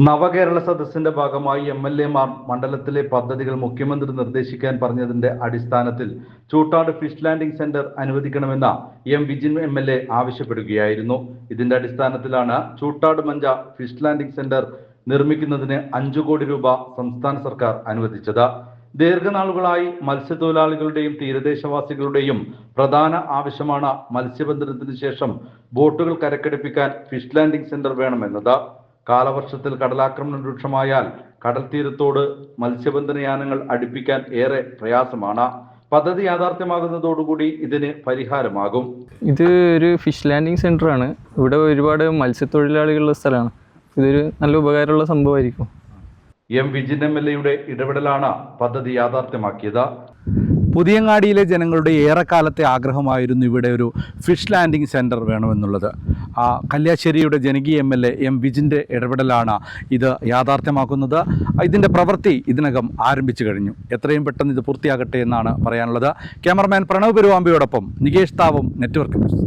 നവകേരള സദസ്സിന്റെ ഭാഗമായി എംഎൽഎമാർ മണ്ഡലത്തിലെ പദ്ധതികൾ മുഖ്യമന്ത്രി നിർദ്ദേശിക്കാൻ പറഞ്ഞതിന്റെ അടിസ്ഥാനത്തിൽ ചൂട്ടാട് ഫിഷ് ലാൻഡിംഗ് സെന്റർ അനുവദിക്കണമെന്ന് എം വിജിൻ എംഎൽഎ ആവശ്യപ്പെടുകയായിരുന്നു. ഇതിന്റെ അടിസ്ഥാനത്തിലാണ് Choottad Mancha fish landing centre നിർമ്മിക്കുന്നതിന് 5 കോടി രൂപ സംസ്ഥാന സർക്കാർ അനുവദിച്ചത്. ദീർഘനാളുകളായി മത്സ്യത്തൊഴിലാളികളുടെയും തീരദേശവാസികളുടെയും പ്രധാന ആവശ്യമാണ് മത്സ്യബന്ധനത്തിന് ശേഷം ബോട്ടുകൾ കരക്കടുപ്പിക്കാൻ ഫിഷ് ലാൻഡിംഗ് സെന്റർ വേണമെന്നത്. കാലവർഷത്തിൽ കടലാക്രമണം രൂക്ഷമായാൽ കടൽ തീരത്തോട് മത്സ്യബന്ധനയാനങ്ങൾ അടുപ്പിക്കാൻ ഏറെ പ്രയാസമാണ്. പദ്ധതി യാഥാർത്ഥ്യമാകുന്നതോടുകൂടി ഇതിന് പരിഹാരമാകും. ഇത് ഒരു ഫിഷ് ലാൻഡിംഗ് സെന്റർ ആണ്. ഇവിടെ ഒരുപാട് മത്സ്യത്തൊഴിലാളികളുള്ള സ്ഥലമാണ്. ഇതൊരു നല്ല ഉപകാരമുള്ള സംഭവമായിരിക്കും. എം വിജിൻ എംഎൽഎയുടെ ഇടപെടലാണ് പദ്ധതി യാഥാർത്ഥ്യമാക്കിയത്. പുതിയങ്ങാടിയിലെ ജനങ്ങളുടെ ഏറെക്കാലത്തെ ആഗ്രഹമായിരുന്നു ഇവിടെ ഒരു ഫിഷ് ലാൻഡിംഗ് സെൻറ്റർ വേണമെന്നുള്ളത്. കല്യാശ്ശേരിയുടെ ജനകീയ എംഎൽഎ എം വിജിൻ്റെ ഇടപെടലാണ് ഇത് യാഥാർത്ഥ്യമാക്കുന്നത്. ഇതിൻ്റെ പ്രവൃത്തി ഇതിനകം ആരംഭിച്ചു കഴിഞ്ഞു. എത്രയും പെട്ടെന്ന് ഇത് പൂർത്തിയാകട്ടെ എന്നാണ് പറയാനുള്ളത്. ക്യാമറമാൻ പ്രണവ് പെരുവാമ്പയോടൊപ്പം നികേഷ് താവും, നെറ്റ്വർക്ക് ന്യൂസ്.